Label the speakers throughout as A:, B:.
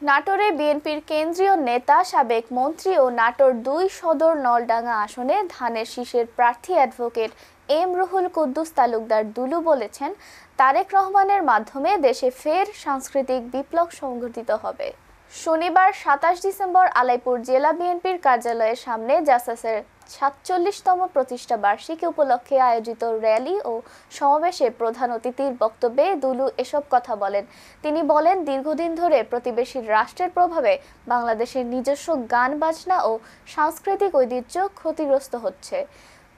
A: নাটোরে বিএনপির কেন্দ্রীয় নেতা সাবেক মন্ত্রী ও নাটোর ২ সদর নলডাঙ্গা আসনে ধানের শীষের প্রার্থী অ্যাডভোকেট এম রুহুল কুদ্দুস তালুকদার দুলু বলেছেন, তারেক রহমানের মাধ্যমে দেশে ফের সাংস্কৃতিক বিপ্লব সংঘটিত হবে। শনিবার ২৭ ডিসেম্বর আলাইপুর জেলা বিএনপির কার্যালয়ের সামনে জাসাসের ৪৭তম প্রতিষ্ঠা বার্ষিকী উপলক্ষে আয়োজিত র্যালি ও সমাবেশে প্রধান অতিথির বক্তব্যে দুলু এসব কথা বলেন। তিনি বলেন, দীর্ঘদিন ধরে প্রতিবেশী রাষ্ট্রের প্রভাবে বাংলাদেশের নিজস্ব গান বাজনা ও সাংস্কৃতিক ঐতিহ্য ক্ষতিগ্রস্ত হচ্ছে।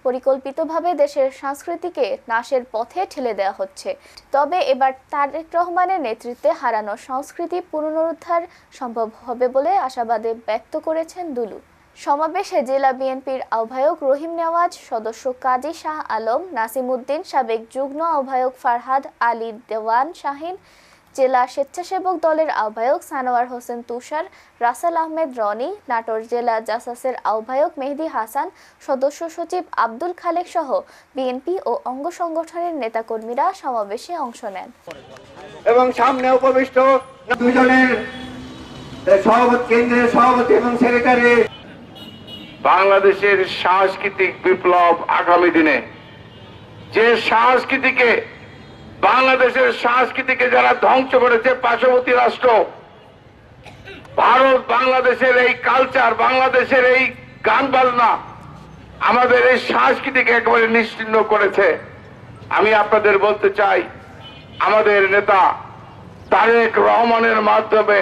A: পরিকল্পিতভাবে দেশের সংস্কৃতিকে নাশের পথে ঠেলে দেওয়া হচ্ছে। তবে এবার তারেক রহমানের নেতৃত্বে হারানো সংস্কৃতি পুনরুদ্ধার সম্ভব হবে বলে আশাবাদ ব্যক্ত করেছেন দুলু। সমাবেশে জেলা বিএনপির আহ্বায়ক রহিম নেওয়াজ, সদস্য কাজী শাহ আলম, নাসিম উদ্দিন, সাবেক যুগ্ম আহ্বায়ক ফারহাদ আলী দেওয়ান শাহিন, জেলা স্বেচ্ছাসেবক দলের আহ্বায়ক সানোয়ার হোসেন তুষার, রাসেল আহমেদ রনি, নাটোর জেলা জাসাসের আহ্বায়ক মেহেদি হাসান, সদস্য সচিব আব্দুল খালেক সহ বিএনপি ও অঙ্গ সংগঠনের নেতাকর্মীরা সমাবেশে অংশ নেন।
B: এবং সামনে উপবিষ্ট দুজনের সভাপতি, কেন্দ্রের সভাপতি এবং সেক্রেটারি।
C: বাংলাদেশের সাংস্কৃতিক বিপ্লব আগামী দিনে যে সংস্কৃতিকে, বাংলাদেশের সংস্কৃতিকে যারা ধ্বংস করেছে পার্শ্ববর্তী রাষ্ট্র ভারত, বাংলাদেশের এই কালচার, বাংলাদেশের এই গান বাজনা, আমাদের এই সংস্কৃতিকে একেবারে নিশ্চিহ্ন করেছে। আমি আপনাদের বলতে চাই, আমাদের নেতা তারেক রহমানের মাধ্যমে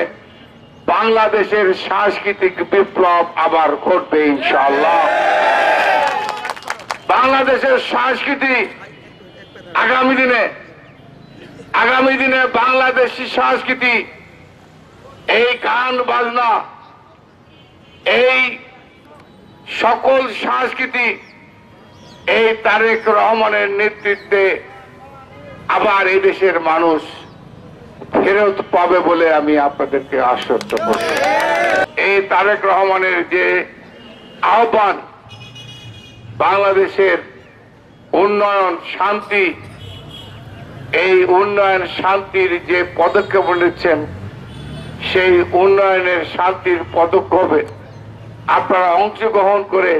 C: বাংলাদেশের সাংস্কৃতিক বিপ্লব আবার ঘটবে ইনশাআল্লাহ। বাংলাদেশের সংস্কৃতি আগামী দিনে বাংলাদেশি সংস্কৃতি, এই গান বাজনা, এই সকল সংস্কৃতি এই তারেক রহমানের নেতৃত্বে আবার এই দেশের মানুষ ফেরত পাবে বলে আমি আপনাদেরকে আশ্বস্ত করছি। এই তারেক রহমানের যে আহ্বান, বাংলাদেশের উন্নয়ন, শান্তি, এই উন্নয়ন শান্তির যে পদক্ষেপ নিচ্ছেন, সেই উন্নয়নের শান্তির পদক্ষেপে আপনারা অংশগ্রহণ করে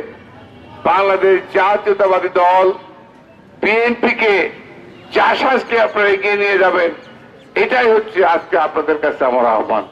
C: বাংলাদেশ জাতীয়তাবাদী দল বিএনপিকে, জাসাসকে আপনারা এগিয়ে নিয়ে যাবেন। এটাই হচ্ছে আজকে আপনাদের কাছে আমার আহ্বান।